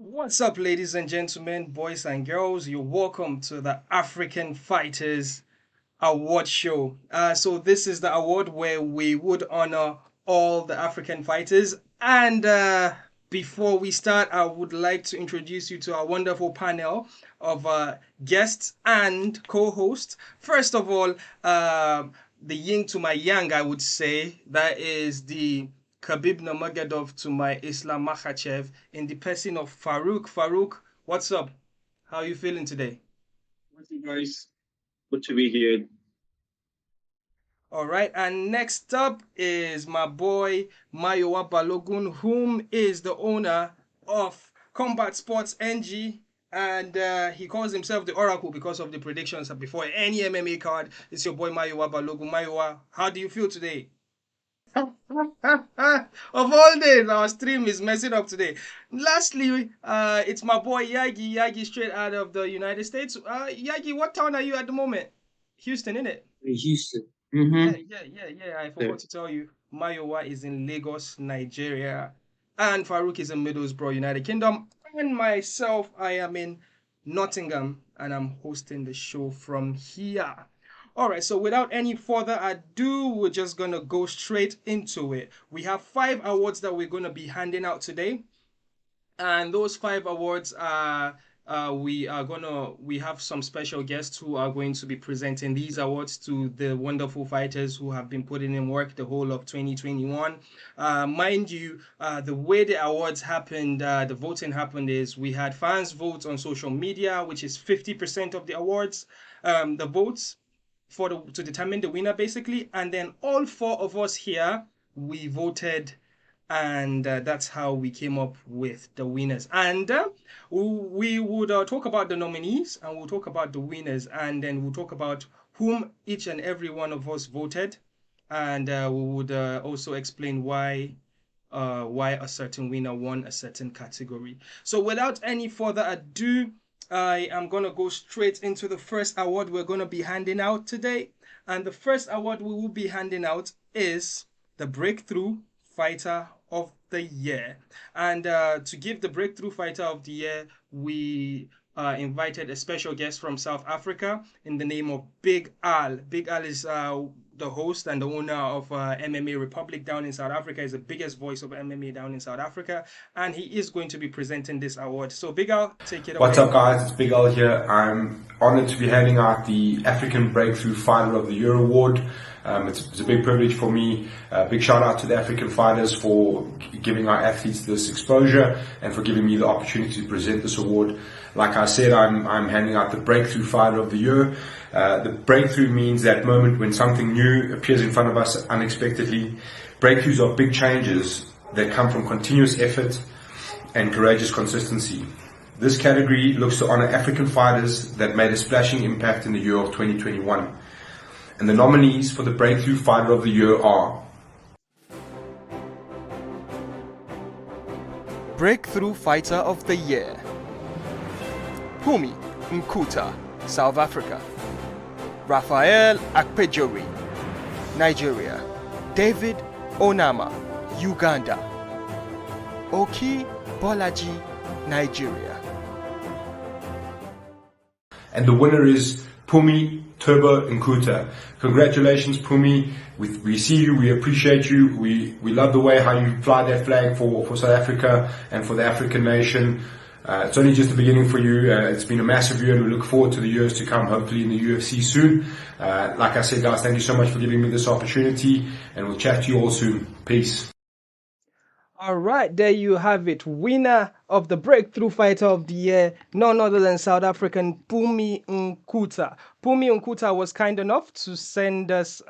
What's up, ladies and gentlemen, boys and girls? You're welcome to the African Fighters Award Show. So this is the award where we would honor all the African fighters. And before we start, I would like to introduce you to our wonderful panel of guests and co-hosts. First of all, the yin to my yang, I would say, that is the Khabib Nurmagomedov to my Islam Makhachev in the person of Farouk. Farouk, what's up? How are you feeling today? What's up, guys? Good to be here. All right, and next up is my boy Mayowa Balogun, whom is the owner of Combat Sports NG, and he calls himself the Oracle because of the predictions before any MMA card. It's your boy Mayowa Balogun. Mayowa, how do you feel today? Of all days, our stream is messing up today. Lastly, it's my boy Yagi. Yagi, straight out of the United States. Yagi, what town are you at the moment? Houston, innit? In Houston. Yeah. I forgot to tell you, Mayowa is in Lagos, Nigeria, and Farouk is in Middlesbrough, United Kingdom, and myself, I am in Nottingham, and I'm hosting the show from here. All right, so without any further ado, we're just gonna go straight into it. We have five awards that we're gonna be handing out today, and those five awards are we have some special guests who are going to be presenting these awards to the wonderful fighters who have been putting in work the whole of 2021. Mind you, the way the awards happened, the voting happened is we had fans vote on social media, which is 50% of the awards, the votes for to determine the winner basically, and then all four of us here we voted, and that's how we came up with the winners. And we would talk about the nominees, and we'll talk about the winners, and then we'll talk about whom each and every one of us voted, and we would also explain why a certain winner won a certain category. So without any further ado, I am gonna go straight into the first award we're gonna be handing out today, and the first award we will be handing out is the Breakthrough Fighter of the Year. And to give the Breakthrough Fighter of the Year, we invited a special guest from South Africa in the name of Big Al. Big Al is the host and the owner of MMA Republic down in South Africa. He's the biggest voice of MMA down in South Africa, and he is going to be presenting this award. So, Big Al, take it What's away. up, guys? It's Big L here. I'm honored to be handing out the African Breakthrough Fighter of the Year award. It's a big privilege for me. Big shout out to the African fighters for giving our athletes this exposure and for giving me the opportunity to present this award. Like I said, I'm handing out the Breakthrough Fighter of the Year. The breakthrough means that moment when something new appears in front of us unexpectedly. Breakthroughs are big changes that come from continuous effort and courageous consistency. This category looks to honor African fighters that made a splashing impact in the year of 2021. And the nominees for the Breakthrough Fighter of the Year are Breakthrough Fighter of the Year, Pumi Nkuta, South Africa. Raphael Akpejori, Nigeria. David Onama, Uganda. Oki Bolaji, Nigeria. and the winner is Pumi Turbo Nkuta. Congratulations, Pumi. We see you, we appreciate you, we love the way how you fly that flag for South Africa and for the African nation. It's only just the beginning for you. It's been a massive year and we look forward to the years to come, hopefully in the UFC soon. Like I said, guys, thank you so much for giving me this opportunity and we'll chat to you all soon. Peace. All right, there you have it. Winner of the Breakthrough Fighter of the Year, none other than South African Pumi Nkuta. Pumi Nkuta was kind enough to send us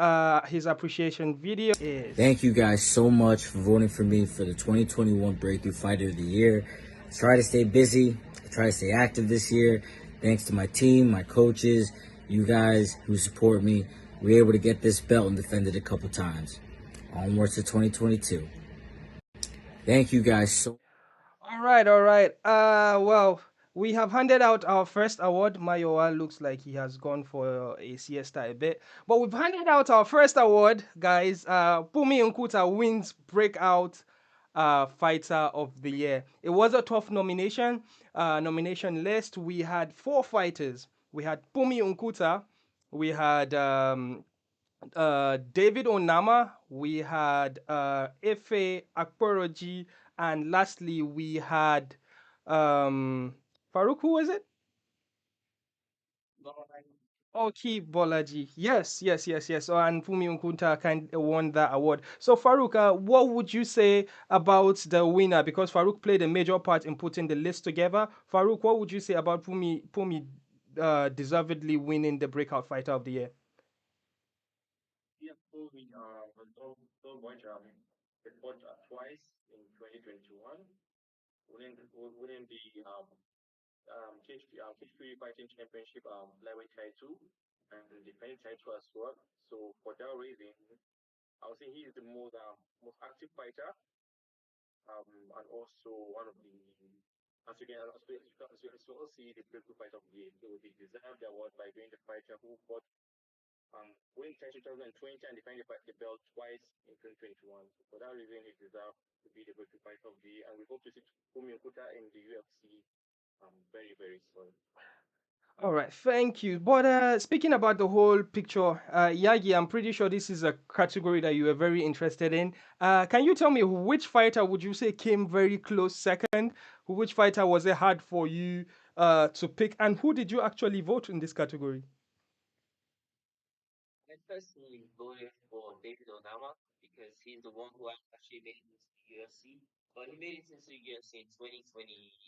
his appreciation video. Thank you guys so much for voting for me for the 2021 Breakthrough Fighter of the Year. I try to stay busy. I try to stay active this year. Thanks to my team, my coaches, you guys who support me. We were able to get this belt and defend it a couple times. Onwards to 2022. Thank you guys so All right. Well, we have handed out our first award. Mayowa looks like he has gone for a siesta a bit. But we've handed out our first award, guys. Pumi Nkuta wins Breakout Fighter of the Year. It was a tough nomination list. We had four fighters. We had Pumi Unkuta, we had David Onama, we had Efe Akporoji, and lastly we had Farouk. Who was it? Okay, Bolaji. Yes, yes, yes, yes. Oh, and Fumi Unkunta kind won that award. So Farouk, what would you say about the winner? Because Farouk played a major part in putting the list together. Farouk, what would you say about Pumi deservedly winning the Breakout Fighter of the Year? Yeah, Kobe, so much. He fought twice in 2021, winning the Cage Fighting Championship flyweight title and the defending title as well. So for that reason, I would say he is the most active fighter, and also one of the as you all see the breakthrough fighter of the year. So he deserved the award by being the fighter who fought winning title 2020 and defending the belt twice in 2021. So for that reason, he deserved to be the breakthrough fighter of the year, and we hope to see Fumi Okuta in the UFC very very soon. All right, thank you. But speaking about the whole picture, Yagi, I'm pretty sure this is a category that you are very interested in. Can you tell me which fighter would you say came very close second? Which fighter was it hard for you to pick? And who did you actually vote in this category? I personally voted for David Onama because he's the one who actually made it into the UFC. But he made it into the UFC in 2021,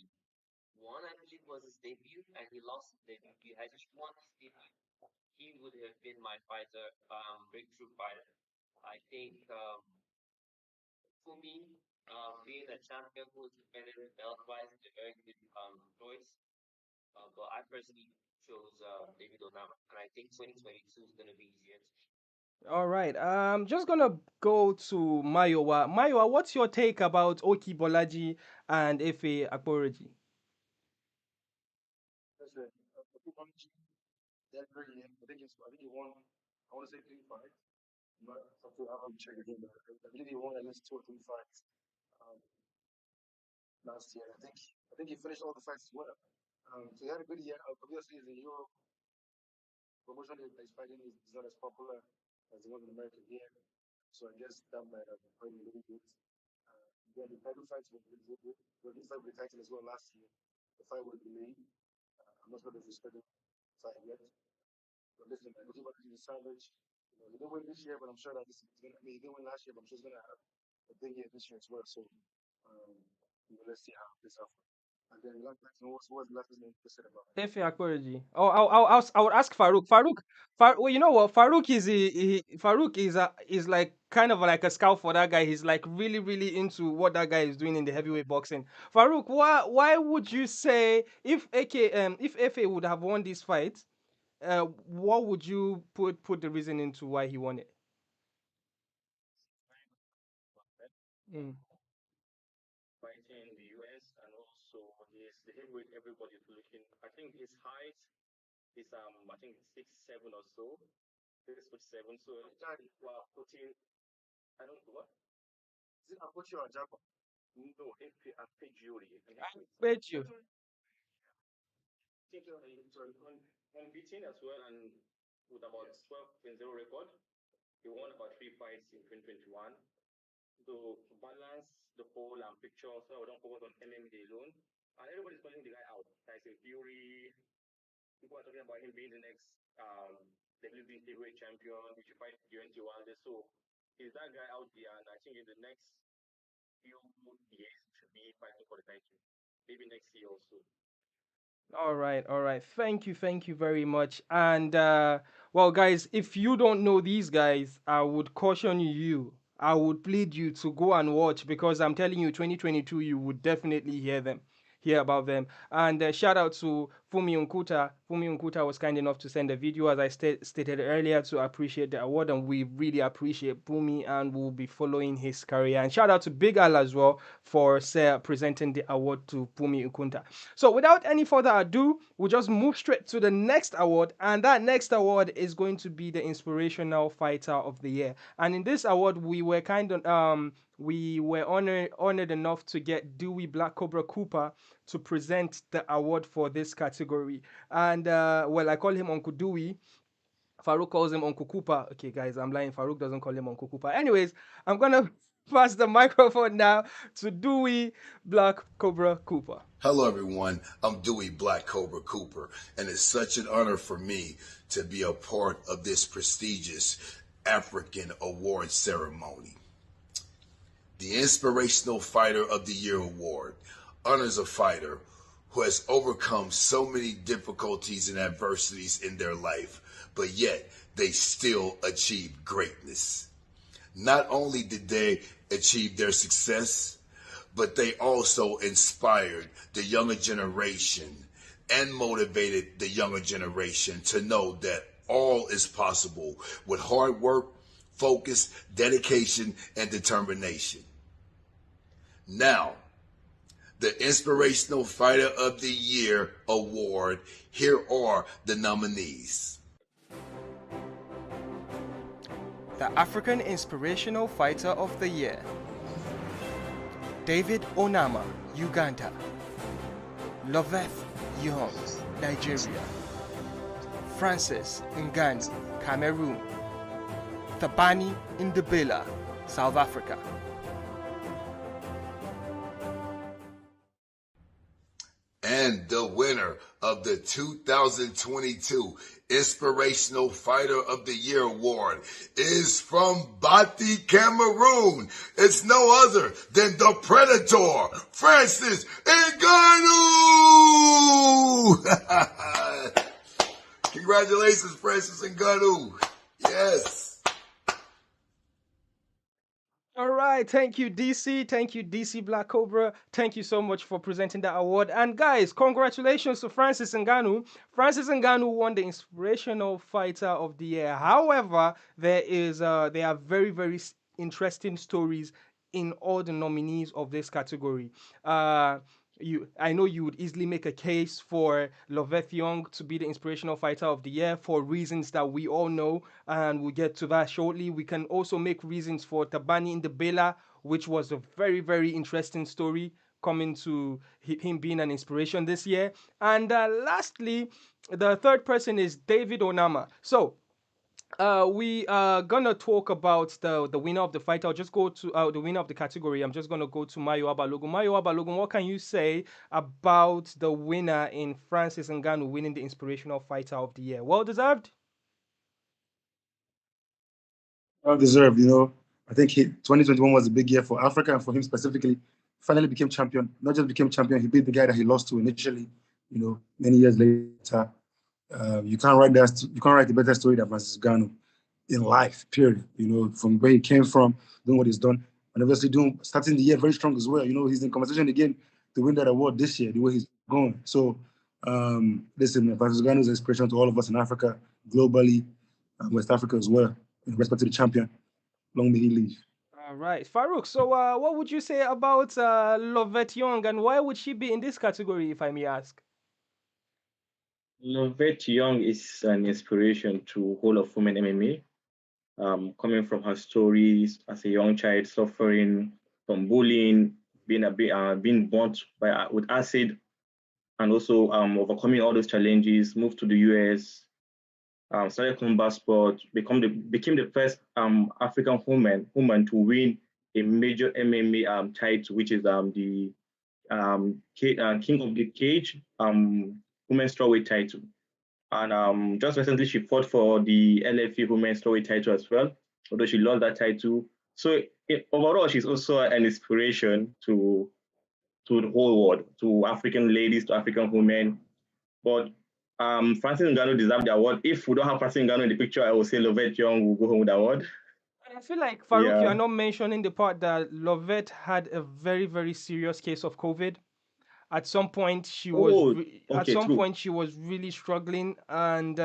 I believe, was his debut, and he lost his debut. Had he won his debut, he would have been my fighter, breakthrough fighter. I think for me, being a champion who's defended the belt twice is a very good choice. But I personally chose David Onama, and I think 2022 is going to be his year. All right, I'm just gonna go to Mayowa. Mayowa, what's your take about Oki Bolaji and Efe Akporoji? Listen, Okubanji, that very end, I think he won, I want to say 3 fights, but I have to check again. But I believe he won at least 2 or 3 fights um, last year. I think he finished all the fights as well. So he had a good year. Obviously, the Euro promotion that he's fighting is not as popular as the one in America here. So I guess that might have played a little bit. Then the title fights were good fight with the title as well last year. The fight was delayed. I'm not sure if it's scheduled fight yet. But listen, man, looking back to the Savage, he didn't win this year, but I'm sure that this is gonna. I mean, he didn't win last year, but I'm sure he's gonna have a big year this year as well. So, um, let's see how this happens. And then the last person, what was the last person you said about? Efe Akporoji. Oh, I would ask Farouk. Well, you know what? Farouk is like kind of like a scout for that guy. He's like really, really into what that guy is doing in the heavyweight boxing. Farouk, why would you say if Efe would have won this fight, what would you put the reason into why he won it? Mm. Fighting in the US, and also he's the heavyweight everybody's looking. I think his height is I think 6'7" or so, 6'7". So well, putting I don't know what. Is it Apochi or Japa? No, if I pay Jury, Bet you. unbeaten as well, and with about 12-0 record. He won about 3 fights in 2021. To balance the whole picture, so we don't focus on MMA alone. And everybody's calling the guy out. Tyson Fury, people are talking about him being the next WBC heavyweight champion. He should fight Deontay Wilder. So he's that guy out there, and I think in the next few years he should be fighting for the title. Maybe next year also. All right, all right. Thank you very much. And well, guys, if you don't know these guys, I would caution you. I would plead you to go and watch because I'm telling you, 2022, you would definitely hear about them. And shout out to Fumi Unkuta was kind enough to send a video, as I stated earlier, to appreciate the award, and we really appreciate Fumi, and we'll be following his career. And shout out to Big Al as well for presenting the award to Fumi Unkuta. So without any further ado, we'll just move straight to the next award, and that next award is going to be the Inspirational Fighter of the Year. And in this award, we were honored enough to get Dewey Black Cobra Cooper to present the award for this category. And well, I call him Uncle Dewey. Farouk calls him Uncle Cooper. Okay, guys, I'm lying. Farouk doesn't call him Uncle Cooper. Anyways, I'm gonna pass the microphone now to Dewey Black Cobra Cooper. Hello, everyone. I'm Dewey Black Cobra Cooper, and it's such an honor for me to be a part of this prestigious African award ceremony. The Inspirational Fighter of the Year Award honors a fighter who has overcome so many difficulties and adversities in their life, but yet they still achieved greatness. Not only did they achieve their success, but they also inspired the younger generation and motivated the younger generation to know that all is possible with hard work, focus, dedication, and determination. Now, the Inspirational Fighter of the Year Award, here are the nominees. The African Inspirational Fighter of the Year: David Onama, Uganda; Loveth Young, Nigeria; Francis Ngannou, Cameroon; Thabani Ndebela, South Africa. And the winner of the 2022 Inspirational Fighter of the Year Award is from Bati, Cameroon. It's no other than the Predator, Francis Ngannou. Congratulations, Francis Ngannou. Yes. All right, thank you, DC. Thank you, DC Black Cobra. Thank you so much for presenting that award. And guys, congratulations to Francis Ngannou. Francis Ngannou won the Inspirational Fighter of the Year. However, there are very, very interesting stories in all the nominees of this category. I know you would easily make a case for Loveth Young to be the Inspirational Fighter of the Year for reasons that we all know, and we'll get to that shortly. We can also make reasons for Thabani Ndebela, which was a very, very interesting story coming to him being an inspiration this year. And lastly, the third person is David Onama. So we are gonna talk about the winner of the fight. I'll just go to the winner of the category. I'm just gonna go to Mayo Abalogun. Mayo Abalogun, what can you say about the winner in Francis Ngannou winning the Inspirational Fighter of the Year? Well deserved. Well deserved, you know. I think 2021 was a big year for Africa and for him specifically. Finally became champion. Not just became champion, he beat the guy that he lost to initially, you know, many years later. You can't write a better story than Francis Ngannou in life, period. You know, from where he came from, doing what he's done, and obviously starting the year very strong as well. You know, he's in conversation again to win that award this year, the way he's going. So, listen, Francis Ngannou is an inspiration to all of us in Africa, globally, West Africa as well. In respect to the champion, long may he live. All right, Farouk. So, what would you say about Lovette Young, and why would she be in this category, if I may ask? Lovett Young is an inspiration to whole of women MMA. Coming from her stories as a young child suffering from bullying, being burnt with acid, and also overcoming all those challenges, moved to the US, started combat sport, became the first African woman to win a major MMA title, which is the King of the Cage women's strawweight title. And just recently, she fought for the LFA women's strawweight title as well, although she lost that title. So overall, she's also an inspiration to the whole world, to African ladies, to African women. But Francis Ngannou deserved the award. If we don't have Francis Ngannou in the picture, I would say Lovett Young will go home with the award. And I feel like, Farouk, you are Yeah. not mentioning the part that Lovett had a very, very serious case of COVID. At some point, Oh, okay, true. she was really struggling, and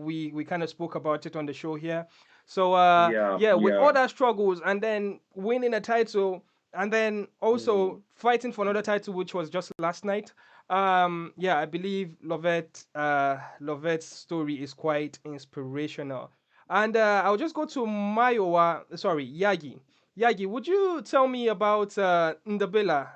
we kind of spoke about it on the show here. So Yeah, yeah, with yeah. all that struggles, and then winning a title, and then Mm. also fighting for another title, which was just last night. Yeah, I believe Lovette's story is quite inspirational. And I'll just go to Yagi. Yagi, would you tell me about Ndabela?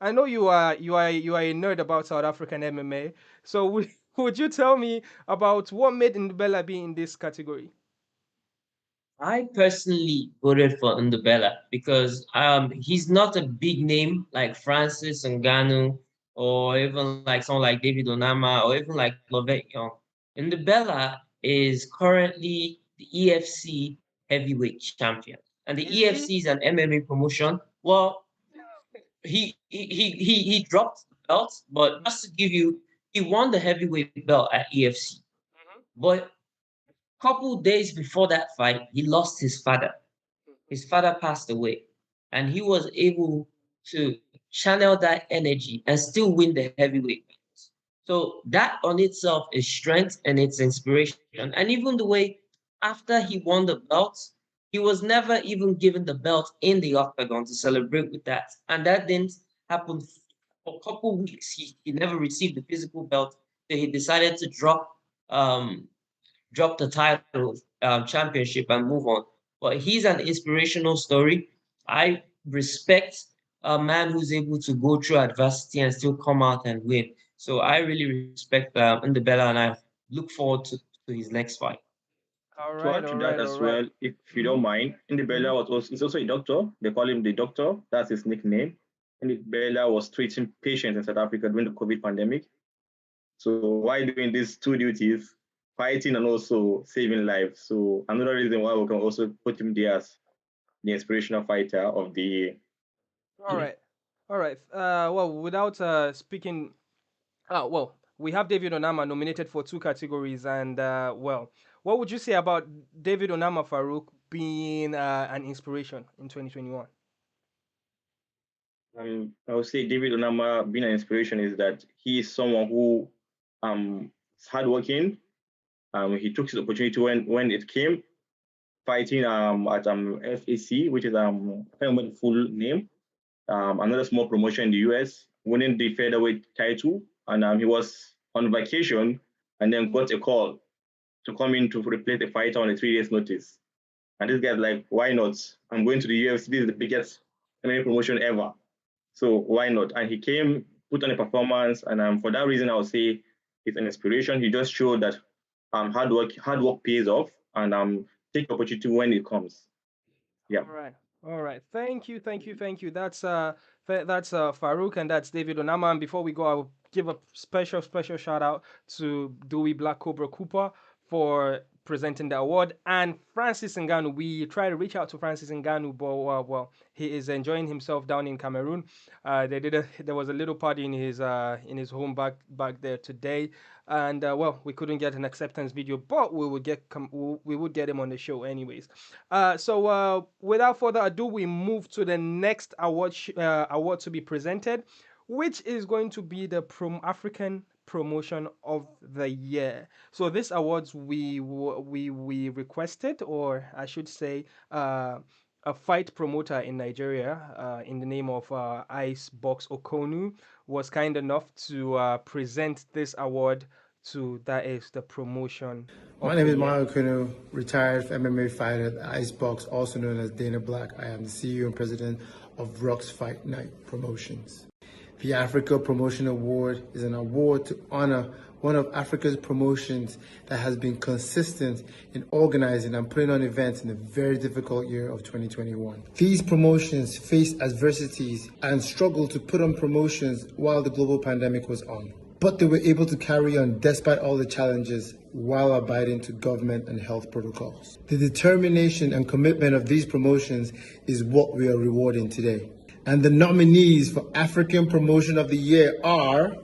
I know you are a nerd about South African MMA. So would you tell me about what made Ndabela be in this category? I personally voted for Ndubela because he's not a big name like Francis Ngannou or even like someone like David Onama or even like Lovett Young. Ndubela is currently the EFC heavyweight champion. And the Is he? EFC is an MMA promotion. Well, he dropped the belt, but just to give you, he won the heavyweight belt at EFC. But couple days before that fight, he lost his father. His father passed away, and he was able to channel that energy and still win the heavyweight belts. So that on itself is strength and it's inspiration. And even the way after he won the belts, he was never even given the belt in the octagon to celebrate with that. And that didn't happen for a couple weeks. He never received the physical belt. So he decided to um, drop the title championship and move on. But he's an inspirational story. I respect a man who's able to go through adversity and still come out and win. So I really respect Ndebela, and I look forward to his next fight. All To right, add all to that right, all as right. well, if you Mm-hmm, don't mind, mm-hmm. Indibella was also is also a doctor. They call him the doctor. That's his nickname. Indibella was treating patients in South Africa during the COVID pandemic. So while doing these two duties, fighting and also saving lives. So another reason why we can also put him there as the inspirational fighter of the year. All right, all right. Well, without speaking, well, we have David Onama nominated for two categories, and well, what would you say about David Onama Farouk being an inspiration in 2021? I would say David Onama being an inspiration is that he is someone who is hardworking. He took his opportunity when it came, fighting at FAC, which is I can't remember the full name, another small promotion in the US, winning the featherweight title, and he was on vacation and then got a call to come in to replace the fighter on a 3 days notice. And this guy's like, why not? I'm going to the UFC. This is the biggest MMA promotion ever. So why not? And he came, put on a performance, and for that reason, I would say it's an inspiration. He just showed that hard work pays off, and take opportunity when it comes. Yeah. All right. All right. Thank you. Thank you. Thank you. That's Farouk, and that's David Onama. And before we go, I will give a special shout out to Dewey Black Cobra Cooper for presenting the award, and Francis Ngannou. We try to reach out to Francis Ngannou, but well, he is enjoying himself down in Cameroon. There was a little party in his home back there today, and well, we couldn't get an acceptance video, but we would get him on the show anyways. So without further ado, we move to the next award to be presented, which is going to be the African Promotion of the Year. So this awards we requested, or I should say, a fight promoter in Nigeria, in the name of Icebox Okonu, was kind enough to present this award to that is the promotion My of name the is year. Mario Kuno, retired MMA fighter at Icebox, also known as Dana Black. I am the CEO and president of Rux Fight Night Promotions. The Africa Promotion Award is an award to honor one of Africa's promotions that has been consistent in organizing and putting on events in the very difficult year of 2021. These promotions faced adversities and struggled to put on promotions while the global pandemic was on. But they were able to carry on despite all the challenges while abiding to government and health protocols. The determination and commitment of these promotions is what we are rewarding today. And the nominees for African Promotion of the Year are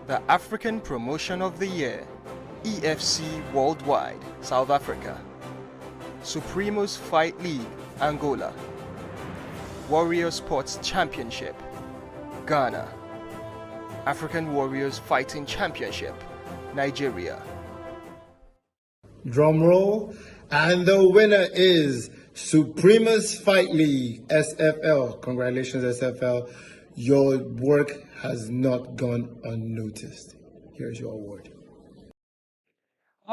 The African Promotion of the Year, EFC Worldwide, South Africa. Supremos Fight League, Angola. Warrior Sports Championship, Ghana. African Warriors Fighting Championship, Nigeria. Drum roll. And the winner is Supremacist Fight League, SFL. Congratulations, SFL. Your work has not gone unnoticed. Here's your award.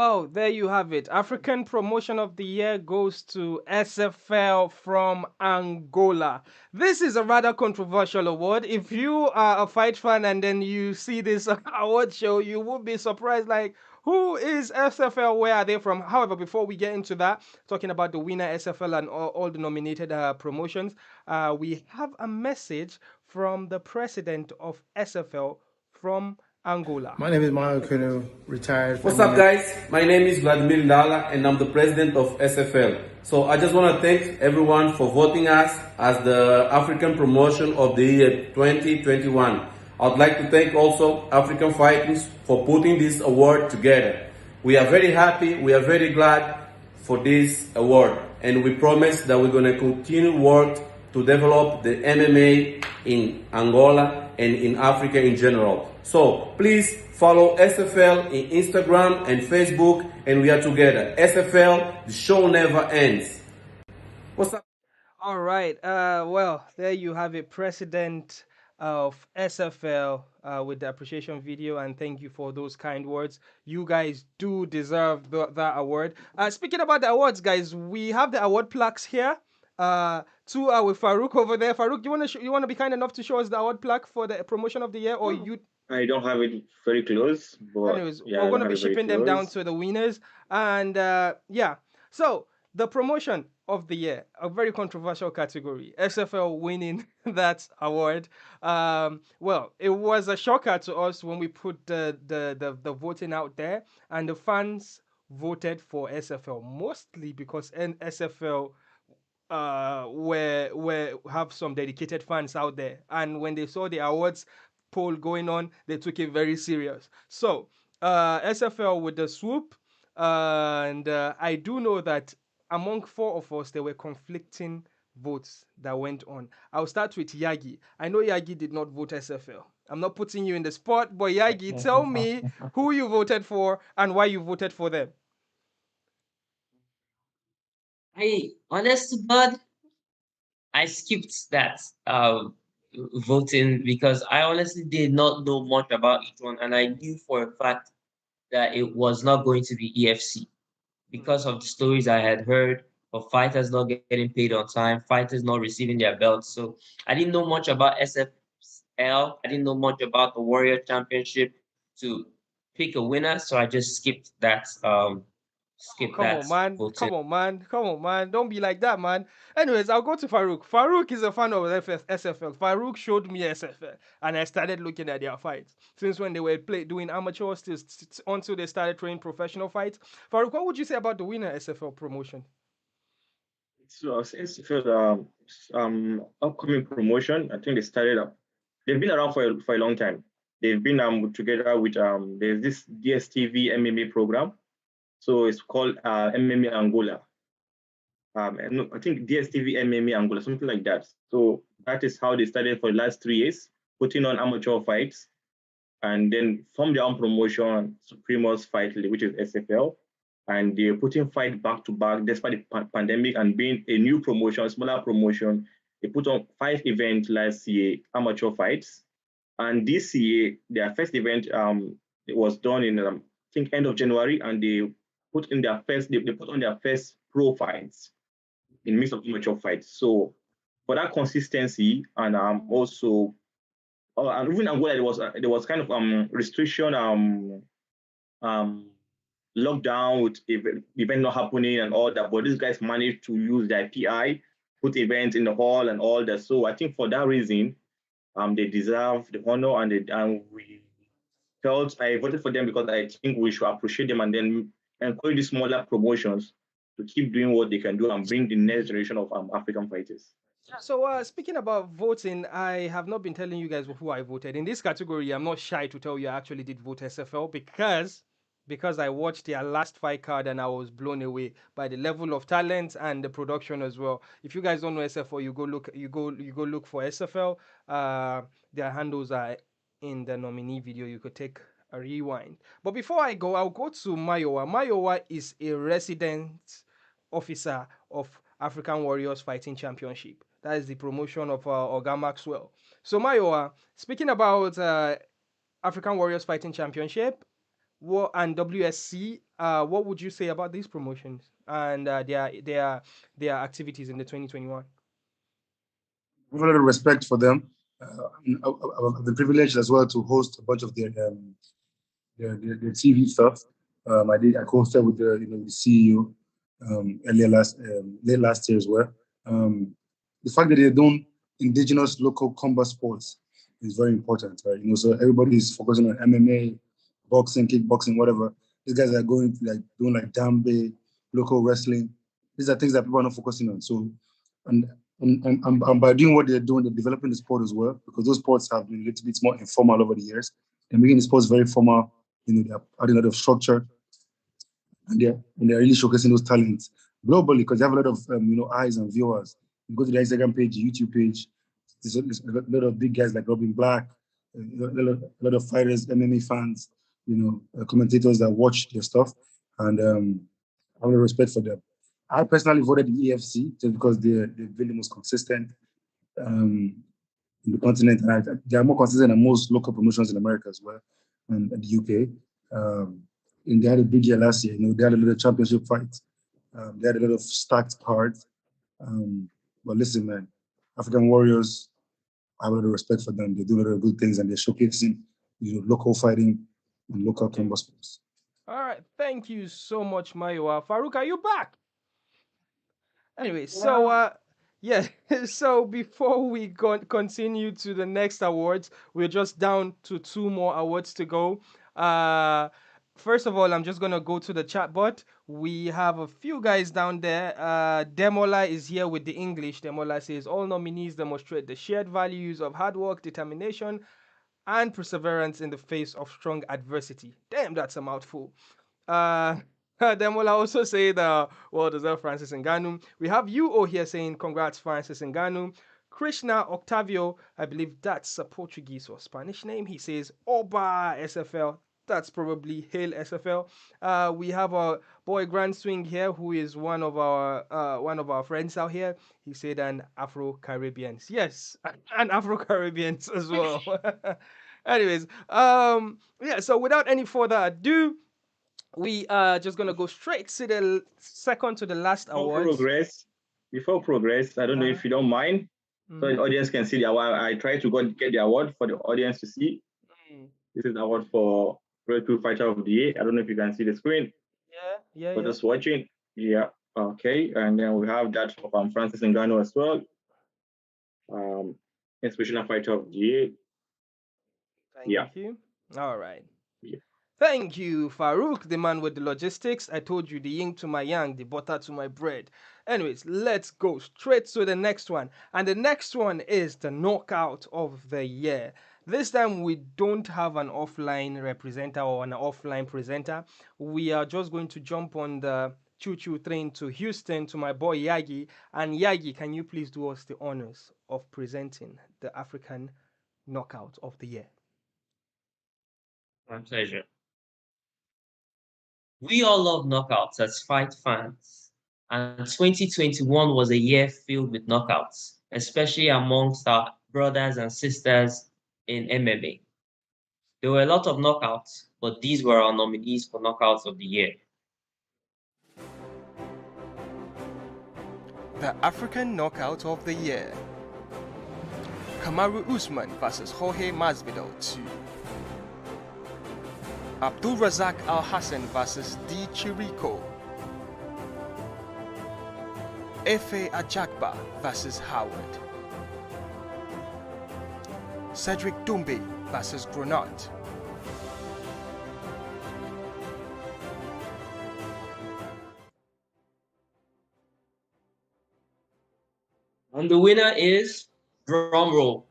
Oh, there you have it. African Promotion of the Year goes to SFL from Angola. This is a rather controversial award. If you are a fight fan and then you see this award show, you would be surprised like, who is SFL? Where are they from? However, before we get into that, talking about the winner SFL and all the nominated promotions, we have a message from the president of SFL from Angola. My name is Mario Kuno, retired. What's up, guys? My name is Vladimir Ndala, and I'm the president of SFL. So I just want to thank everyone for voting us as the African Promotion of the Year 2021. I'd like to thank also African Fighters for putting this award together. We are very happy, we are very glad for this award, and we promise that we're going to continue work to develop the MMA in Angola and in Africa in general. So please follow SFL in Instagram and Facebook, and we are together. SFL, the show never ends. What's up? All right. Well, there you have it, President of SFL with the appreciation video, and thank you for those kind words. You guys do deserve that award. Speaking about the awards, guys, we have the award plaques here. Two are with Farouk over there. Farouk, you want to be kind enough to show us the award plaque for the promotion of the year, or you? I don't have it very close, but Anyways, yeah, we're I going don't to have be it very shipping them down close. to the winners. And yeah, so the promotion of the year, a very controversial category, SFL winning that award. Well, it was a shocker to us when we put the voting out there, and the fans voted for SFL mostly because SFL where have some dedicated fans out there, and when they saw the awards poll going on, they took it very serious. So SFL with the swoop, and I do know that among four of us there were conflicting votes that went on. I'll start with Yagi. I know Yagi did not vote SFL. I'm not putting you in the spot, but Yagi, tell me who you voted for and why you voted for them. Honest to God, I skipped that voting because I honestly did not know much about each one, and I knew for a fact that it was not going to be EFC because of the stories I had heard of fighters not getting paid on time, fighters not receiving their belts. So I didn't know much about SFL. I didn't know much about the Warrior Championship to pick a winner. So I just Oh, skip come that on, man. voting. Come on, man. Come on, man. Don't be like that, man. Anyways, I'll go to Farouk. Farouk is a fan of SFL. Farouk showed me SFL, and I started looking at their fights. Since when they were doing amateur until they started training professional fights. Farouk, what would you say about the winner SFL promotion? So since for the upcoming promotion, I think they started up. They've been around for a long time. They've been together with there's this DSTV MMA program. So it's called MMA Angola. And no, I think DSTV MMA Angola, something like that. So that is how they started for the last 3 years, putting on amateur fights, and then from their own promotion, Supremos Fight League, which is SFL, and they're putting fight back to back despite the pandemic and being a new promotion, a smaller promotion. They put on 5 events last year, amateur fights, and this year their first event it was done in I think end of January, and they they put on their first pro fights in mix of amateur fights. So for that consistency and also and even Angola there was kind of restriction um lockdown with event not happening and all that, but these guys managed to use their PI, put events in the hall and all that. So I think for that reason, they deserve the honor, and we felt I voted for them because I think we should appreciate them and then encourage the smaller promotions to keep doing what they can do and bring the next generation of African fighters. Yeah, so speaking about voting, I have not been telling you guys who I voted. In this category, I'm not shy to tell you I actually did vote SFL because because I watched their last fight card and I was blown away by the level of talent and the production as well. If you guys don't know SFL, you go look for SFL. Their handles are in the nominee video. You could take a rewind. But before I go, I'll go to Mayowa. Mayowa is a resident officer of African Warriors Fighting Championship. That is the promotion of Oga Maxwell. So Mayowa, speaking about African Warriors Fighting Championship, and WSC, what would you say about these promotions and their activities in the 2021? With a lot of respect for them. I've been privileged as well to host a bunch of their TV stuff. I co-hosted with the CEO earlier late last year as well. The fact that they're doing indigenous local combat sports is very important, right? So everybody is focusing on MMA, boxing, kickboxing, whatever. These guys are going to like doing like dambe, local wrestling. These are things that people are not focusing on. So, and and by doing what they're doing, they're developing the sport as well, because those sports have been a little bit more informal over the years. They're making the sports very formal. They're adding a lot of structure, and they're really showcasing those talents globally, because they have a lot of eyes and viewers. You go to the Instagram page, YouTube page. There's a lot of big guys like Robin Black, a lot of fighters, MMA fans, commentators that watch their stuff, and I have a lot of respect for them. I personally voted the EFC just because they've been the most consistent um, in the continent, and they are more consistent than most local promotions in America as well, and the UK. And they had a big year last year. They had a lot of championship fights. They had a lot of stacked cards. But listen, man, African Warriors, I have a lot of respect for them. They do a lot of good things, and they're showcasing local fighting and local combat sports. All right, thank you so much, Mayowa. Farouk, are you back? Anyway, so yeah, so before we continue to the next awards, we're just down to two more awards to go. Uh, First of all, I'm just gonna go to the chat bot. We have a few guys down there. Demola is here with the English. Demola says all nominees demonstrate the shared values of hard work, determination, and perseverance in the face of strong adversity. Damn, that's a mouthful. Uh, then will I also say the well deserved Francis Ngannou. We have you here saying congrats, Francis Ngannou. Krishna Octavio, I believe that's a Portuguese or Spanish name. He says Oba SFL. That's probably Hail SFL. We have a boy Grand Swing here who is one of our friends out here. He said an Afro Caribbeans. Yes, an Afro Caribbeans as well. Anyways, yeah. So without any further ado, we are just gonna go straight to the second to the last Before awards. progress, I don't know if you don't mind, so the audience can see the award. I try to get the award for the audience to see. This is the award for Breakthrough Fighter of the Year. I don't know if you can see the screen. Yeah. For just watching. Yeah. Okay. And then we have that from Francis Ngannou as well. Inspirational Fighter of the Year. Thank you. All right. Yeah. Thank you, Farouk, the man with the logistics. I told you the yin to my yang, the butter to my bread. Anyways, let's go straight to the next one. And the next one is the knockout of the year. This time we don't have an offline representative or an offline presenter. We are just going to jump on the choo-choo train to Houston to my boy Yagi. And Yagi, can you please do us the honors of presenting the African knockout of the year? My pleasure. We all love knockouts as fight fans, and 2021 was a year filled with knockouts, especially amongst our brothers and sisters in MMA. There were a lot of knockouts, but these were our nominees for knockouts of the year. The African Knockout of the Year. Kamaru Usman vs Jorge Masvidal 2. Abdul Razak Al Hassan vs D Chirico. Efe Ajagba vs Howard. Cedric Doumbé vs Grenat. And the winner is, drum roll,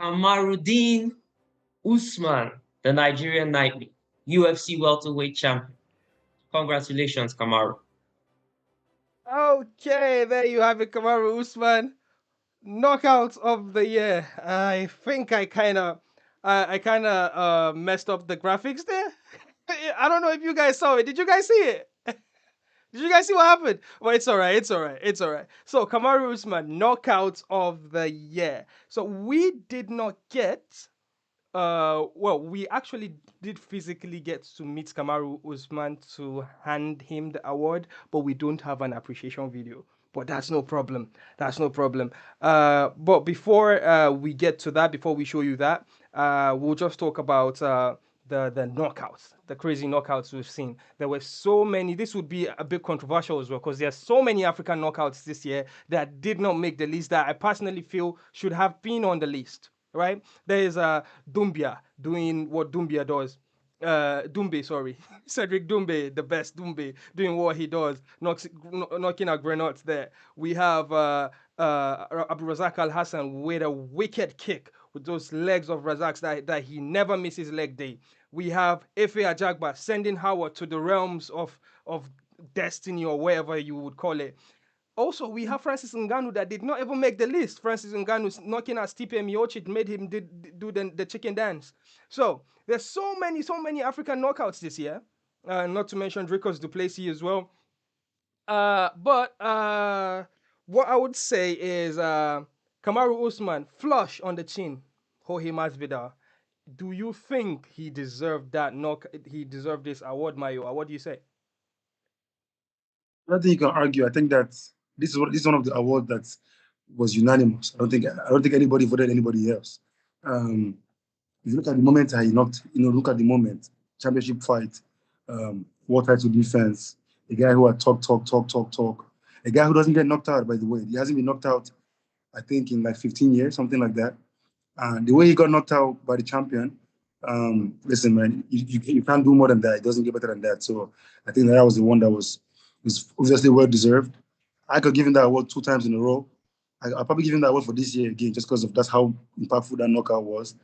Kamaruddin Usman, the Nigerian Nightmare, UFC welterweight champion. Congratulations, Kamaru. Okay, there you have it, Kamaru Usman. Knockout of the year. I think I kind of messed up the graphics there. I don't know if you guys saw it. Did you guys see it? Did you guys see what happened? Well, it's all right. It's all right. It's all right. So, Kamaru Usman, knockout of the year. So, we did not get well, we actually did physically get to meet Kamaru Usman to hand him the award, but we don't have an appreciation video. But that's no problem. That's no problem. But before we get to that, before we show you that, we'll just talk about the knockouts, the crazy knockouts we've seen. There were so many. This would be a bit controversial as well because there's so many African knockouts this year that did not make the list that I personally feel should have been on the list. Right? There is Dumbia doing what Dumbia does. Dumbe, sorry, Cedric Dumbe, the best Dumbe, doing what he does, knocking out Grenot there. We have Abdulrazak Al Hassan with a wicked kick with those legs of Razak's that he never misses leg day. We have Efe Ajagba sending Howard to the realms of destiny or whatever you would call it. Also, we have Francis Ngannou that did not even make the list. Francis Ngannou knocking out Stipe Miocic made him do the chicken dance. So there's so many African knockouts this year. Not to mention Dricos Duplessis as well. But what I would say is Kamaru Usman flush on the chin. Jorge Masvidal. Do you think he deserved that knock? He deserved this award, Mayo? What do you say? I don't think you can argue. I think that this is one of the awards that was unanimous. I don't think anybody voted anybody else. Um, if you look at the moment that he knocked, look at the moment, championship fight, world title defense, a guy who had talk, a guy who doesn't get knocked out. By the way, he hasn't been knocked out, I think, in like 15 years, something like that. And the way he got knocked out by the champion, listen, man, you can't do more than that. It doesn't get better than that. So I think that was the one that was obviously well deserved. I could give him that award 2 times in a row. I'll probably give him that award for this year again, just because of that's how impactful that knockout was.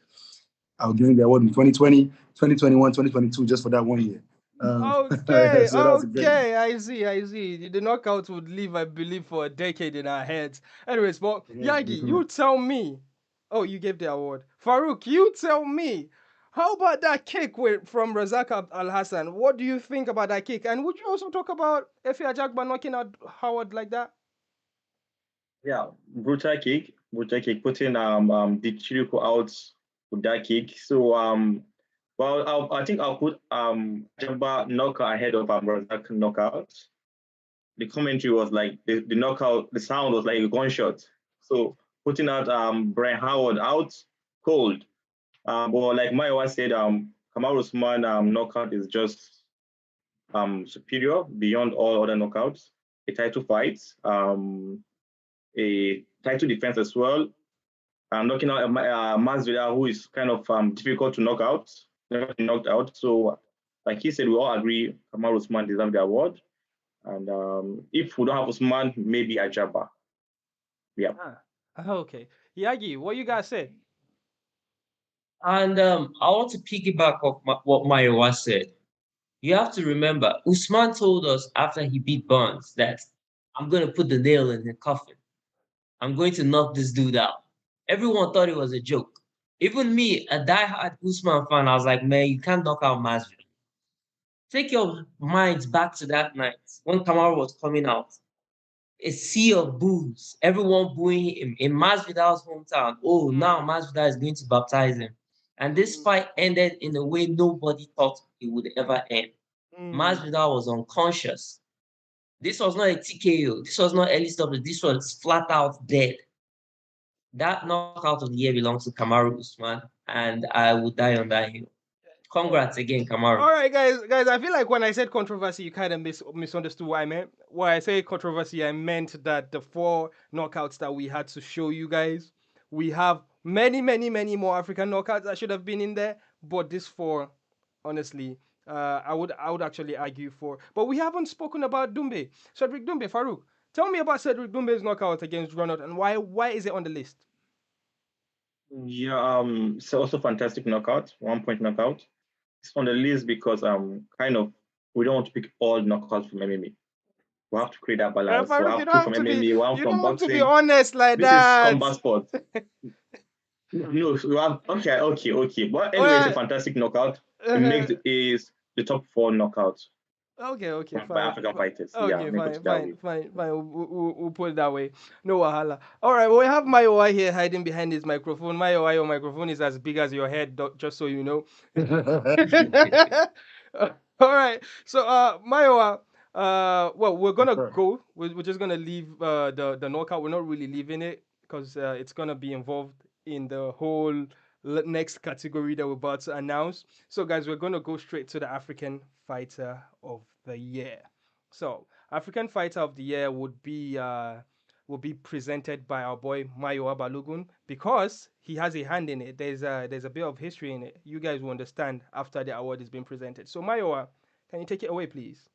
I'll give him the award in 2020, 2021, 2022, just for that one year. Okay, So that was a great one. okay, I see, I see. The knockout would live, I believe, for a decade in our heads. Anyways, but Yagi, Mhm. you tell me. Oh, you gave the award. Farouk, you tell me. How about that kick from Razak Al Hassan? What do you think about that kick? And would you also talk about Efe Ajagba knocking out Howard like that? Yeah, brutal kick, putting the Chirico out with that kick. So well, I think I'll put Jabba knockout ahead of Razak knockout. The commentary was like the knockout, the sound was like a gunshot. So putting out Brian Howard out cold. But like Maiwa said, Kamaru Usman knockout is just superior beyond all other knockouts. A title fight, a title defense as well. Knocking out Masvidal, who is kind of difficult to knock out, never been knocked out. So, like he said, we all agree Kamaru Usman deserves the award. And if we don't have Usman, maybe Ajaba. Yeah. Okay. Yagi, what you guys say? And I want to piggyback off what Mayowa said. You have to remember, Usman told us after he beat Burns that I'm going to put the nail in the coffin. I'm going to knock this dude out. Everyone thought it was a joke. Even me, a diehard Usman fan, I was like, man, you can't knock out Masvidal. Take your minds back to that night when Kamaru was coming out. A sea of boos, everyone booing him in Masvidal's hometown. Oh, now Masvidal is going to baptize him. And this fight ended in a way nobody thought it would ever end. Masvidal was unconscious. This was not a TKO. This was not early stop. This was flat out dead. That knockout of the year belongs to Kamaru Usman, and I would die on that hill. Congrats again, Kamaru. All right, guys. I feel like when I said controversy, you kind of misunderstood what I meant. When I say controversy, I meant that the 4 knockouts that we had to show you guys, we have many more African knockouts that should have been in there, but this 4, honestly, I would actually argue for. But we haven't spoken about Dumbe, Cedric Dumbe, Farouk. Tell me about Cedric Dumbe's knockout against Ronald and why is it on the list? Yeah, it's also fantastic knockout, 1 point knockout. It's on the list because kind of we don't want to pick all knockouts from MMA. We have to create that balance. So I Farouk, have two from MMA, one you don't from have to be boxing. honest like This is that. combat sport. No, so you have okay. But anyway, it's a Well, fantastic knockout. It uh, makes is the top four knockouts okay, by fine. African fighters. Yeah, Okay, let me put it that way. fine. We'll put it that way. No wahala. All right, well, we have Mayowa here hiding behind his microphone. Mayowa, your microphone is as big as your head, just so you know. All right. So, Mayowa, well, we're Yes, gonna sir. go. We're just gonna leave the knockout. We're not really leaving it because it's gonna be involved in the whole next category that we're about to announce. So, guys, we're gonna go straight to the African Fighter of the Year. So, African Fighter of the Year would be presented by our boy Mayowa Balogun because he has a hand in it. There's a bit of history in it. You guys will understand after the award is being presented. So Mayowa, can you take it away, please?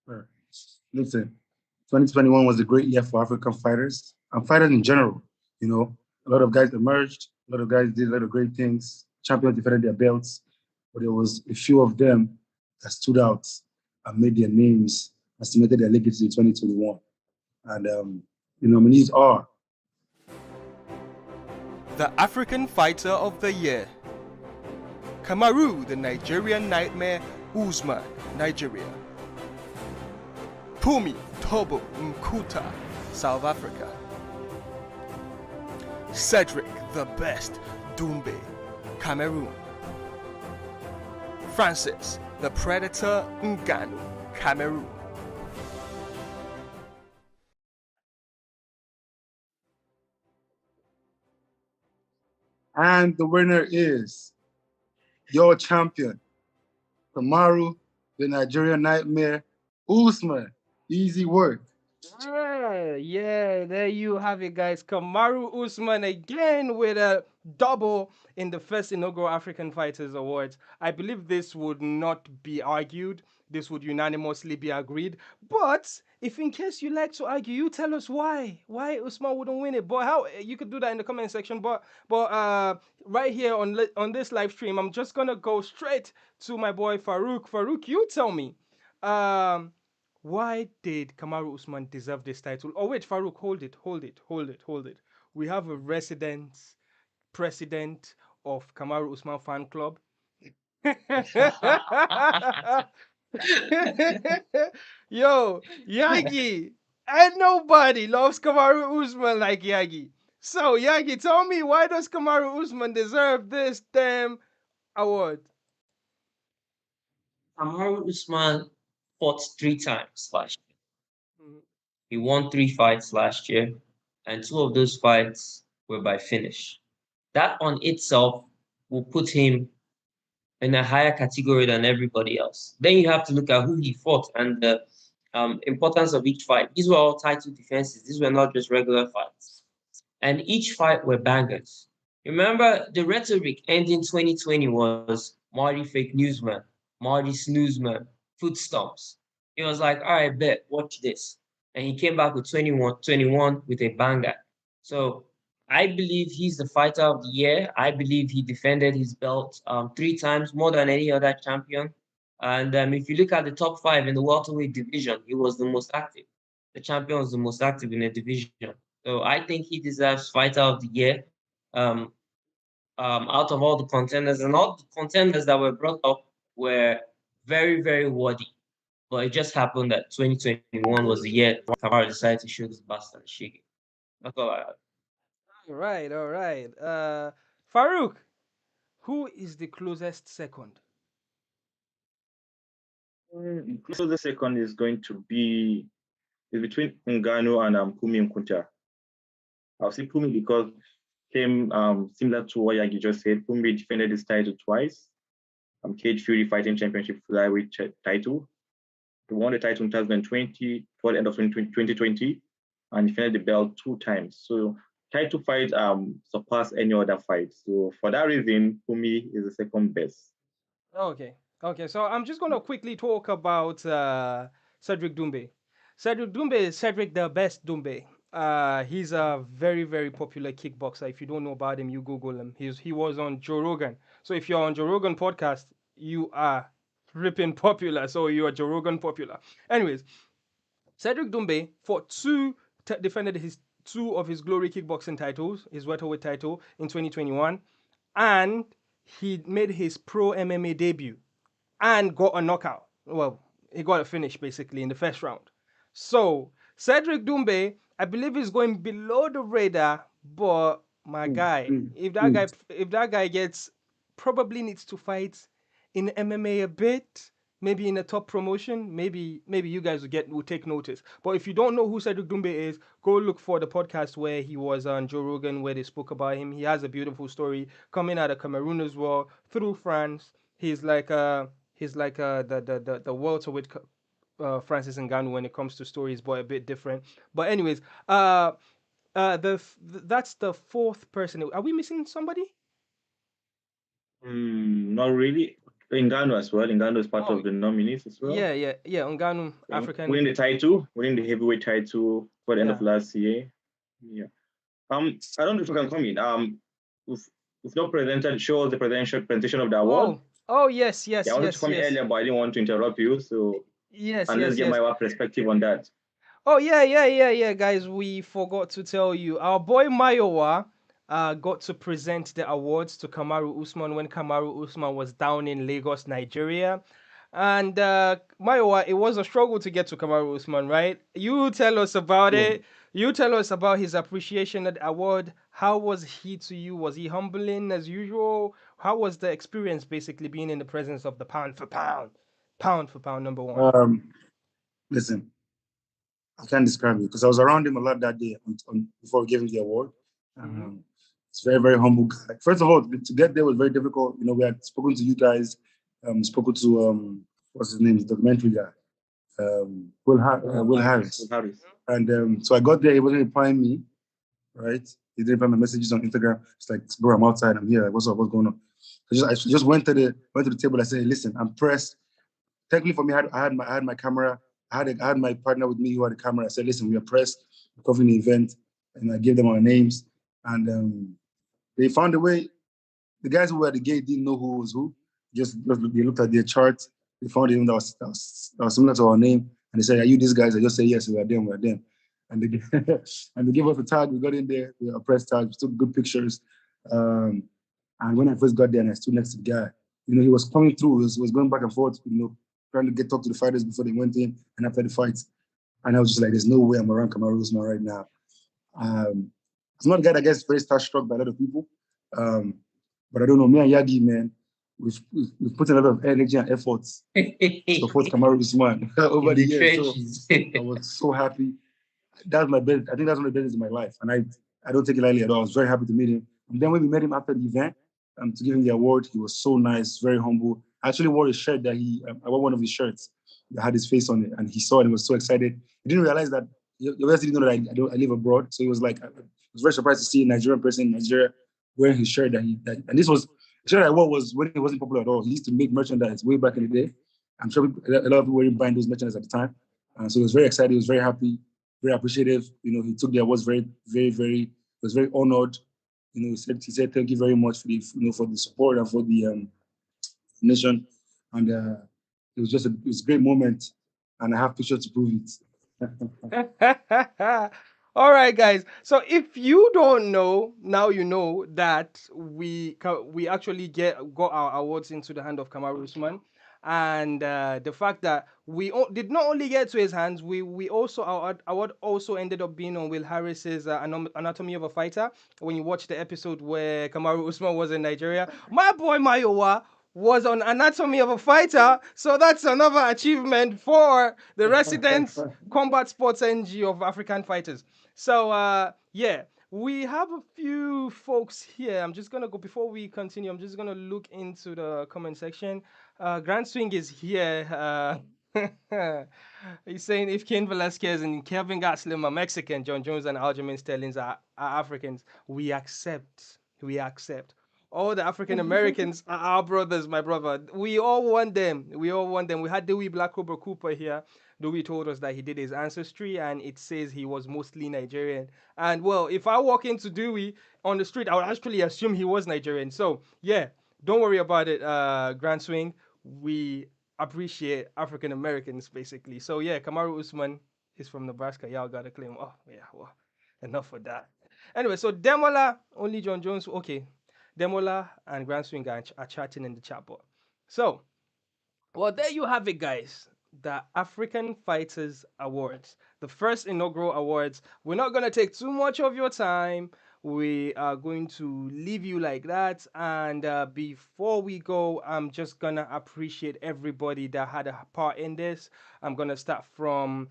Sir. Listen, 2021 was a great year for African fighters and fighters in general. You know, a lot of guys emerged, a lot of guys did a lot of great things. Champions defended their belts, but there was a few of them that stood out and made their names and cemented their legacy in 2021. And the nominees are The African Fighter of the Year. Kamaru, the Nigerian Nightmare, Usman, Nigeria. Pumi Tobo Mkuta, South Africa. Cedric the Best Dumbe, Cameroon. Francis the Predator Ngannou, Cameroon. and the winner is your champion, Kamaru, the Nigerian Nightmare, Usman. Easy work. Yeah, there you have it, guys. Kamaru Usman again with a double in the first inaugural African Fighters Awards. I believe this would not be argued. This would unanimously be agreed. But if in case you like to argue, you tell us why Usman wouldn't win it. But how you could do that in the comment section. But right here on this live stream, I'm just gonna go straight to my boy Farouk. Farouk, you tell me. Um, why did Kamaru Usman deserve this title? Oh wait, Farouk, hold it. We have a resident president of Kamaru Usman fan club. Yo, Yagi, and nobody loves Kamaru Usman like Yagi. So Yagi, tell me, why does Kamaru Usman deserve this damn award? Amaru Usman fought 3 times last year. Mhm. He won 3 fights last year, and 2 of those fights were by finish. That on itself will put him in a higher category than everybody else. Then you have to look at who he fought and the importance of each fight. These were all title defenses. These were not just regular fights. And each fight were bangers. Remember, the rhetoric ending 2020 was Marty fake newsman, Marty snoozman, foot stomps. It was like, all right, bet, watch this. And he came back with 21 with a banger. So I believe he's the fighter of the year. I believe he defended his belt 3 times more than any other champion. And if you look at the top 5 in the welterweight division, he was the most active. The champion was the most active in the division. So I think he deserves fighter of the year. Um, Out of all the contenders, and all the contenders that were brought up were very, very worthy. But it just happened that 2021 was the year Kamara decided to show this bastard a shake. That's all I have. All right. Farouk, who is the closest second? So the second is going to be is between Ngannou and Pumi Nkuta. I'll say Pumi because same similar to what Yagi just said. Pumi defended his title twice. Cage Fury Fighting Championship flyweight title. He won the title in 2020, toward the end of 2020, and defended the belt 2 times. So title fight surpassed any other fight. So for that reason, Pumi is the second best. Okay. So I'm just gonna quickly talk about Cedric Doumbé. Cedric Doumbé is Cedric the Best Doumbé. He's a very, very popular kickboxer. If you don't know about him, you Google him. He was on Joe Rogan. So if you're on Joe Rogan podcast, you are flipping popular. So you are Joe Rogan popular. Anyways, Cedric Doumbé fought defended his two of his glory kickboxing titles, his welterweight title in 2021, and he made his pro MMA debut and got a knockout. Well, he got a finish basically in the first round. So Cedric Doumbé, I believe he's going below the radar, but my guy, if that guy gets probably needs to fight in MMA a bit, maybe in a top promotion, maybe you guys will take notice. But if you don't know who Cedric Doumbé is, go look for the podcast where he was on Joe Rogan, where they spoke about him. He has a beautiful story coming out of Cameroon as well, through France. He's like the welterweight Francis Ngannou when it comes to stories, but a bit different. But anyways, that's the fourth person. Are we missing somebody? Not really. Ngannou as well. Ngannou is part Oh, of the nominees as well. yeah. Ngannou, African. Winning the heavyweight title for the end of Yeah. last year. Yeah. I don't know if you can come in. We've, we've not presented shows the presentation of the award. Oh, yes, Yeah, I wanted to come in earlier, but I didn't want to interrupt you. So Yes, and let's get my perspective on that. Oh, yeah, guys. We forgot to tell you. Our boy Mayowa got to present the awards to Kamaru Usman when Kamaru Usman was down in Lagos, Nigeria. And Mayowa, it was a struggle to get to Kamaru Usman, right? You tell us about it. You tell us about his appreciation of the award. How was he to you? Was he humbling as usual? How was the experience basically being in the presence of the pound for pound number one? Listen, I can't describe it because I was around him a lot that day before we gave him the award. It's very, very humble guy. First of all, to get there was very difficult. We had spoken to you guys, spoken to what's his name, the documentary guy, Will Harris. And so I got there, he wasn't replying me, right? He didn't reply my messages on Instagram. It's like, bro, I'm outside, I'm here. Like, what's up? What's going on? I just went to the table. I said, hey, listen, I'm pressed. Technically, for me, I had my camera. I had my partner with me who had the camera. I said, listen, we are pressed. We're covering the event, and I gave them our names, and they found a way. The guys who were at the gate didn't know who was who. They looked at their charts. They found a name that was similar to our name, and they said, "Are you these guys?" I just said, "Yes, we are them. We are them." And they and they gave us a tag. We got in there. We were press tag. We took good pictures. And when I first got there, and I stood next to the guy, he was coming through. He was going back and forth. Trying to talk to the fighters before they went in and after the fights. And I was just like, "There's no way I'm around Kamaru Usman right now." I'm not a guy that gets very starstruck by a lot of people. But I don't know, me and Yagi, man, we've put a lot of energy and efforts to support Kamaru Usman over the years. So I was so happy. That's my best. I think that's one of the best days in my life. And I don't take it lightly at all. I was very happy to meet him. And then when we met him after the event, to give him the award, he was so nice, very humble. I actually wore a shirt that I wore one of his shirts that had his face on it. And he saw it and was so excited. He didn't realize that, he obviously didn't know that I live abroad. So he was like, I was very surprised to see a Nigerian person in Nigeria wearing his shirt and this was the shirt I wore was when it wasn't popular at all. He used to make merchandise way back in the day. I'm sure a lot of people were buying those merchandise at the time. So he was very excited. He was very happy, very appreciative. He took the awards very, very, very. Was very honored. He said thank you very much for for the support and for the nation. And it was a great moment. And I have pictures to prove it. All right, guys. So if you don't know, now you know that we actually got our awards into the hand of Kamaru Usman, and the fact that we did not only get to his hands, we also our award also ended up being on Will Harris's Anatomy of a Fighter. When you watch the episode where Kamaru Usman was in Nigeria, my boy Mayowa was on Anatomy of a Fighter. So that's another achievement for the resident combat sports NG of African fighters. So yeah, we have a few folks here. I'm just gonna go before we continue. I'm just gonna look into the comment section. Grand Swing is here. He's saying if Ken Velasquez and Kevin Gastelum are Mexican, John Jones and Aljamain Sterling are Africans, we accept. We accept. All the African Americans are our brothers, my brother. We all want them. We all want them. We had Dewey Black Cobra Cooper here. Dewey told us that he did his ancestry and it says he was mostly Nigerian. And well, if I walk into Dewey on the street, I would actually assume he was Nigerian. So yeah, don't worry about it, Grand Swing. We appreciate African Americans basically. So yeah, Kamaru Usman is from Nebraska. Y'all gotta claim. Oh yeah, well, enough of that. Anyway, so Demola, only John Jones. Okay, Demola and Grand Swing are chatting in the chat board. So well, there you have it, guys. The African Fighters Awards, the first inaugural awards. We're not going to take too much of your time. We are going to leave you like that. And before we go, I'm just going to appreciate everybody that had a part in this. I'm going to start from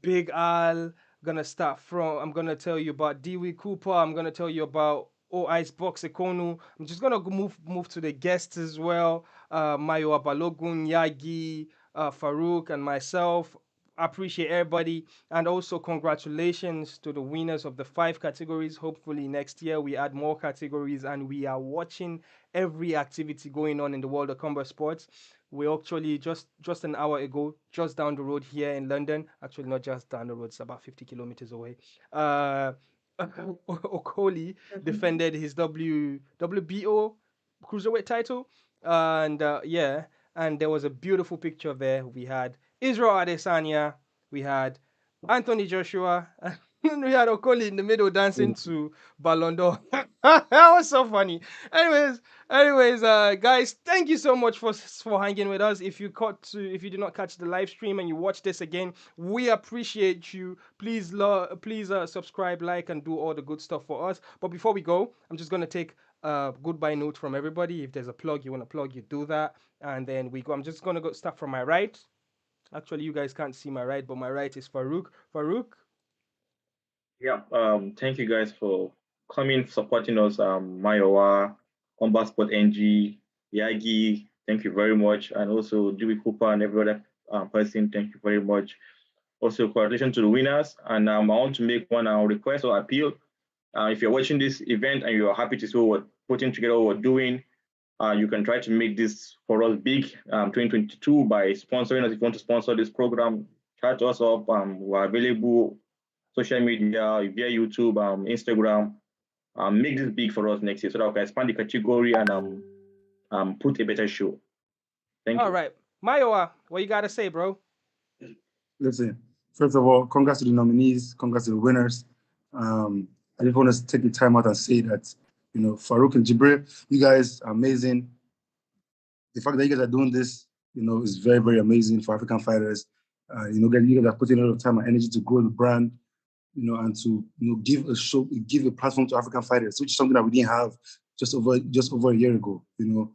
Big Al. I'm gonna tell you about Dewey Cooper. I'm gonna tell you about Icebox Ekonu. I'm just gonna move to the guests as well. Mayo Abalogun, Yagi, Farouk, and myself. Appreciate everybody, and also congratulations to the winners of the 5 categories. Hopefully next year we add more categories, and we are watching every activity going on in the world of combat sports. We actually just an hour ago, just down the road here in London. Actually, not just down the road; it's about 50 kilometers away. Uh, Okoli defended his WBO cruiserweight title, and yeah, and there was a beautiful picture there. We had Israel Adesanya, we had Anthony Joshua, and we had Okoli in the middle dancing to Ballon d'Or. That was so funny. Anyways, guys, thank you so much for hanging with us. If you did not catch the live stream and you watch this again, we appreciate you. Please subscribe, like, and do all the good stuff for us. But before we go, I'm just gonna take a goodbye note from everybody. If there's a plug you want to plug, you do that, and then we go. I'm just gonna go start from my right. Actually, you guys can't see my right, but my right is Farouk. Farouk. Yeah. Thank you guys for coming, supporting us. Mayowa, Combat Sport NG, Yagi. Thank you very much, and also Dewey Cooper and every other person. Thank you very much. Also, congratulations to the winners. And I want to make one request or appeal. If you're watching this event and you're happy to see what we're putting together, what we're doing, you can try to make this for us big 2022 by sponsoring us. If you want to sponsor this program, chat us up. We're available social media, via YouTube, Instagram. Make this big for us next year so that we can expand the category and put a better show. Thank All you. right, Mayowa, what you gotta say, bro? Listen, first of all, congrats to the nominees, congrats to the winners. I just want to take the time out and say that, Farouk and Jibril, you guys are amazing. The fact that you guys are doing this, is very, very amazing for African fighters. You guys are putting a lot of time and energy to grow the brand, and to give a show, give a platform to African fighters, which is something that we didn't have just over a year ago. You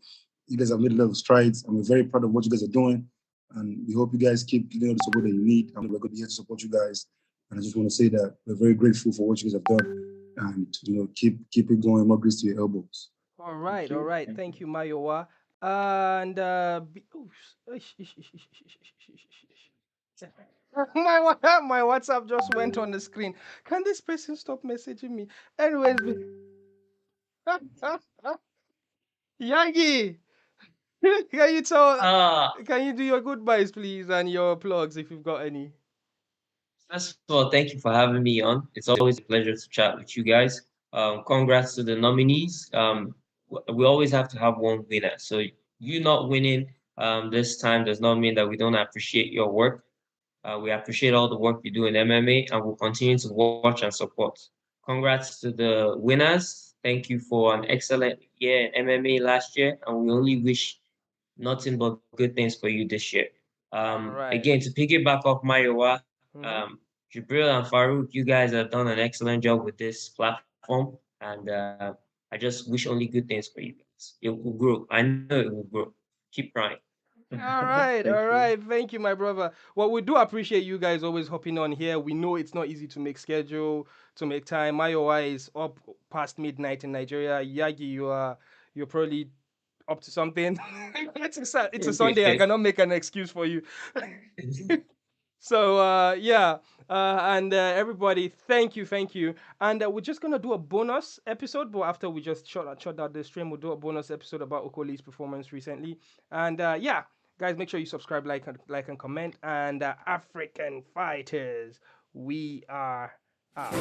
guys have made a lot of strides, and we're very proud of what you guys are doing. And we hope you guys keep giving all the support that you need, and we're going to be here to support you guys. And I just want to say that we're very grateful for what you guys have done, and keep it going. More grease to your elbows. All right, all right. Thank you, Mayowa. And my WhatsApp just went on the screen. Can this person stop messaging me? Anyways, Yagi, can you tell? Can you do your goodbyes, please, and your plugs if you've got any? First of all, thank you for having me on. It's always a pleasure to chat with you guys. Congrats to the nominees. We always have to have one winner. So you not winning this time does not mean that we don't appreciate your work. We appreciate all the work you do in MMA, and we'll continue to watch and support. Congrats to the winners. Thank you for an excellent year in MMA last year, and we only wish nothing but good things for you this year. Right. Again, to piggyback off Mayowa, Mhm. Jibril and Farouk, you guys have done an excellent job with this platform, and I just wish only good things for you guys. It will grow. I know it will grow. Keep trying. All right, all right. Thank you, my brother. Well, we do appreciate you guys always hopping on here. We know it's not easy to make schedule, to make time. Mayowa is up past midnight in Nigeria. Yagi, you're probably up to something. It's a Sunday. I cannot make an excuse for you. So yeah, and everybody, thank you, and we're just gonna do a bonus episode. But after we just shut out the stream, we'll do a bonus episode about Okoli's performance recently, and yeah, Guys, make sure you subscribe, like and comment. And African fighters, we are out.